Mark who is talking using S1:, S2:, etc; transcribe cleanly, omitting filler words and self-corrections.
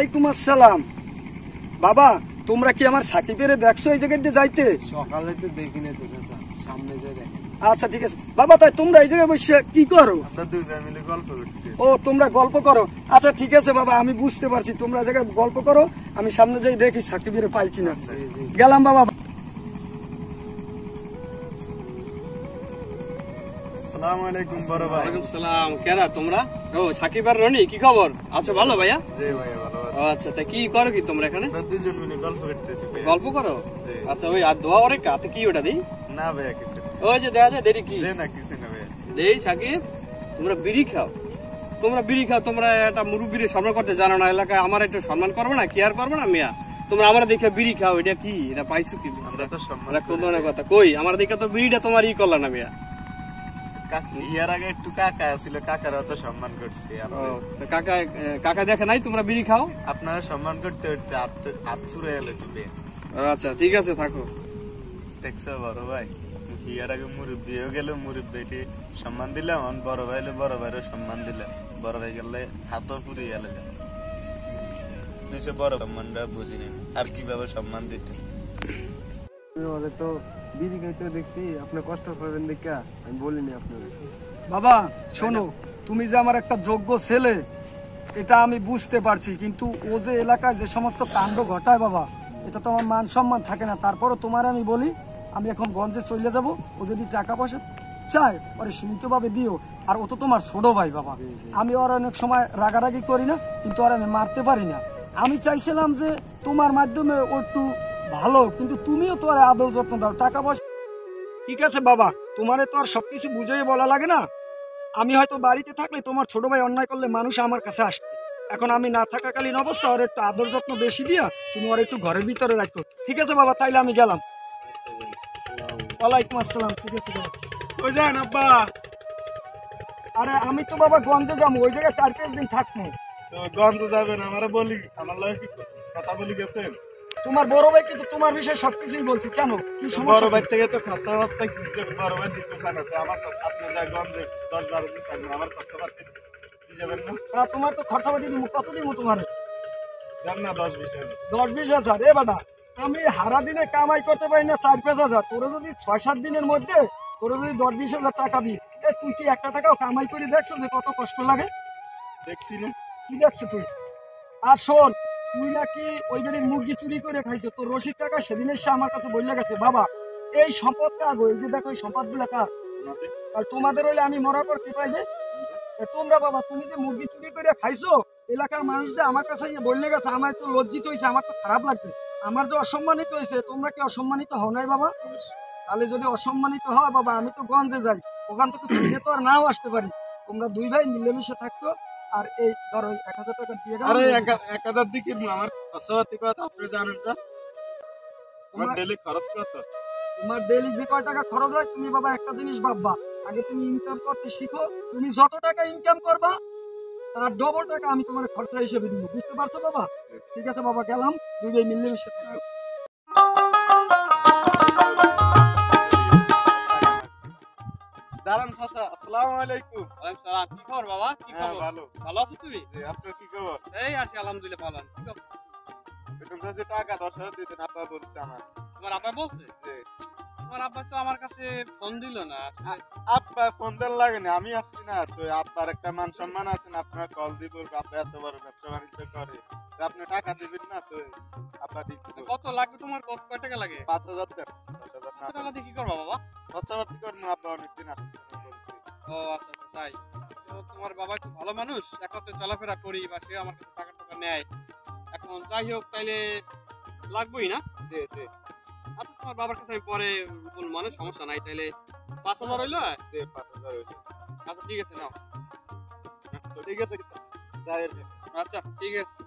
S1: ওয়ালাইকুম আসসালাম। বাবা তোমরা কি আমার সাকিবের দেখছো এই জায়গায় দিয়ে যাইতে?
S2: সকালে তো দেখি না তো চাচা, সামনে যে দেখেন।
S1: আচ্ছা ঠিক আছে বাবা, তাই তোমরা এই জায়গায় বসে কি করো?
S2: আমরা দুই ভাই মিলে গল্প করতেছি।
S1: ও তোমরা গল্প করো, আচ্ছা ঠিক আছে বাবা, আমি বুঝতে পারছি তোমরা এই জায়গায় গল্প করো, আমি সামনে যাই দেখি সাকিবের পাই কিনা। গেলাম বাবা।
S2: আসসালামু আলাইকুম বড় ভাই।
S3: ওয়ালাইকুম সালাম। কেরা তোমরা? ও সাকিব আর রনি, কি খবর? আচ্ছা ভালো ভাইয়া?
S2: জি ভাইয়া ভালো আছি।
S3: ও আচ্ছা, তা কি করো কি তোমরা এখানে?
S2: আমরা দুজন মিলে গল্প করতেছি ভাইয়া।
S3: গল্প করো?
S2: জি।
S3: আচ্ছা ওই আর দোয়া ওরে কাতে কি ওটা দেই?
S2: না ভাইয়া কিছু না।
S3: ওই যে দেখা যায় দেরি কি?
S2: জি না কিছু না ভাইয়া।
S3: দেই সাকিব, তোমরা বিড়ি খাও, তোমরা বিড়ি খাও, তোমরা একটা মুরব্বির সম্মান করতে জানো না, এলাকায় আমার একটু সম্মান করবে না, কেয়ার করবে না মিয়া? তোমরা আমার দেখে বিড়ি খাও, এটা কি? এটা পাইছো কি?
S2: আমরা তো সম্মান
S3: এটা কোন ধরনের কথা? কই আমার দেখে তো বিড়িটা তোমার ই করলা না মিয়া।
S2: ইয়ার আগে একটু কাকা ছিল, কাকারা তো সম্মান করছি।
S3: ও তা কাকা কাকা দেখে নাই তোমরা বিড়ি খাও?
S2: আপনারা সম্মান করতে করতে হাত ছুড়ে এলেছি ভাইয়া।
S3: আচ্ছা ঠিক আছে থাকো।
S2: দেখছো বড় ভাই, ইয়ার আগে মুরব্বী হয়ে গেল, মুরব্বীটি সম্মান দিলাম, বড় ভাই হলে বড় ভাইয়ের সম্মান দিলাম, বড় ভাই গেলে হাতও পুড়ে গেল। নিশ্চয় বড় সম্মানটা বুঝিনি আর কিভাবে সম্মান দিতে।
S4: তো বিড়ি খাইতে দেখছি আপনি কষ্ট করবেন দেখা আমি বলিনি আপনাকে।
S1: বাবা শোনো, তুমি যে আমার একটা যোগ্য ছেলে এটা আমি বুঝতে পারছি, কিন্তু ও যে এলাকার যে সমস্ত কাণ্ড ঘটায় বাবা, এটা তো আমার মান সম্মান থাকে না। তারপরও তোমার আমি বলি, আমি এখন গঞ্জে চলে যাব, ও যদি টাকা পয়সা চায় পরে সীমিতভাবে দিও। আর ও তো তোমার ছোট ভাই বাবা, আমি ওর অনেক সময় রাগারাগি করি না, কিন্তু ওর আমি মারতে পারি না। আমি চাইছিলাম যে তোমার মাধ্যমে ও একটু ভালো, কিন্তু তুমিও তো আর আদর যত্ন দাও, টাকা পয়সা। ঠিক আছে বাবা, তোমারে তো আর সবকিছু বুঝিয়ে বলা লাগে না। আমি হয়তো বাড়িতে থাকলে তোমার ছোট ভাই অন্যায় করলে মানুষ আমার কাছে আসতো, এখন আমি না থাকাকালীন অবস্থা ওর একটু আদর যত্ন বেশি দিয়া তুমি ওর একটু ঘরের ভিতরে রাখো। ঠিক আছে বাবা, তাইলে আমি গেলাম। ওয়ালাইকুম আসসালাম। ঠিক আছে বাবা।
S4: ওই যান আব্বা।
S1: আরে আমি তো বাবা গঞ্জে যাবো, ওই জায়গায় 4-5 দিন থাকবো।
S4: গঞ্জ যাবেন, আমার বলি আমার লাগে কি কথা বলি গেছেন?
S1: তোমার বড় ভাই কিন্তু তোমার বিষয়ে সবকিছুই বলছি, কেন কি
S4: বড়
S1: সমস্যা?
S4: ভাই থেকে তো খরচা বার্তা বড় ভাই দিতে চান না, তো আমার আপনি যা গঞ্জে 10-12 দিন থাকবেন, আমার খরচা বার্তা দিয়ে যাবেন না?
S1: তোমার তো খরচাপাতি দিব, কত দিব তোমার?
S4: জান না 10-20
S1: 10-20 হাজার? এ বাবা, আমি হারা দিনে কামাই করতে পারি না 4-5 হাজার, তোরা যদি 6-7 দিনের মধ্যে তোরা যদি 10-20 হাজার টাকা দিই, তুই কি একটা টাকাও কামাই করে দেখছো যে কত কষ্ট লাগে?
S4: দেখছি না।
S1: কি দেখছো তুই? আর শোন, তুই নাকি ওই বাড়ির মুরগি চুরি করে খাইছো, তোর রসিদ টাকা সেদিন এসে আমার কাছে বললে গেছে। বাবা এই সম্পদটা আগে, এই যে দেখো এই সম্পদ গুলা কার? আর তোমাদের হইলে আমি মরার পর কি পাইবে? তোমরা বাবা, তুমি যে মুরগি চুরি করে খাইছো, এলাকার মানুষ যে আমার কাছে বললে গেছে, আমার তো লজ্জিত হয়েছে, আমার তো খারাপ লাগছে, আমার যে অসম্মানিত হয়েছে। তোমরা কি অসম্মানিত হও নাই বাবা? তাহলে যদি অসম্মানিত হয় বাবা, আমি তো গঞ্জে যাই, ওখান থেকে ফিরে তো আর নাও আসতে পারি। তোমরা দুই ভাই মিলেমিশে থাকতো। আর এই ধরো 1000 টাকা দিয়ে গেল।
S4: আরে 1000 দিকে আমার খরচাপাতি কথা আপনি জানেন না? আমার ডেইলি খরচ কত?
S1: তোমার ডেইলি যে কয় টাকা খরচ হয়, তুমি বাবা একটা জিনিস ভাববা, আগে তুমি ইনকাম করতে শিখো। তুমি যত টাকা ইনকাম করবা তার ডবল টাকা আমি তোমার খরচা হিসেবে দিব, বুঝতে পারছো বাবা? ঠিক আছে বাবা, গেলাম, দুই ভাই মিলেমিশে থাকো।
S4: দাঁড়ান চাচা, আসসালামু আলাইকুম।
S3: ওয়ালাইকুম সালাম। কি খবর বাবা? কি
S4: হ্যাঁ,
S3: খবর?
S4: ভালো।
S3: ভালো আছো তুমি?
S4: জি, আপনার কি খবর?
S3: এই আছি আলহামদুলিল্লাহ ভালো। কি খবর?
S4: তোমরা যে টাকা 10,000 দিতেন আব্বা বলছে আমার।
S3: তোমার আব্বা বলছে?
S4: জি।
S3: তোমার আব্বা তো আমার কাছে ফোন দিল না।
S4: আব্বা ফোন দেন লাগে না, আমি আসছি না তো, আব্বার একটা মান সম্মান আছে না, আপনার কল দিব, আব্বা এত বড় ব্যবসা বাণিজ্য করে, তো আপনি টাকা দিবেন না, তো আব্বা দিতে
S3: কত লাগবে তোমার? কত কয় টাকা লাগে?
S4: 5,000 দেন। 10,000
S3: কত টাকা দিয়ে কি করবা বাবা?
S4: খরচাপাতি করবো, আব্বা অনেকদিন আসছে না বলছি।
S3: ও আচ্ছা আচ্ছা তাই। তো তোমার বাবা খুব ভালো মানুষ, একত্রে চলাফেরা করি বা সে আমার কাছে টাকা টাকা নেয়। এখন যাই হোক তাইলে লাগবেই না?
S4: জি জি
S3: আচ্ছা তোমার বাবার কাছে আমি পরে বলবো, মানে সমস্যা নাই। তাইলে 5,000 হইলো?
S4: জি 5,000 হয়েছে।
S3: আচ্ছা ঠিক আছে নাও।
S4: ঠিক আছে, যাই আর কি।
S3: আচ্ছা ঠিক আছে।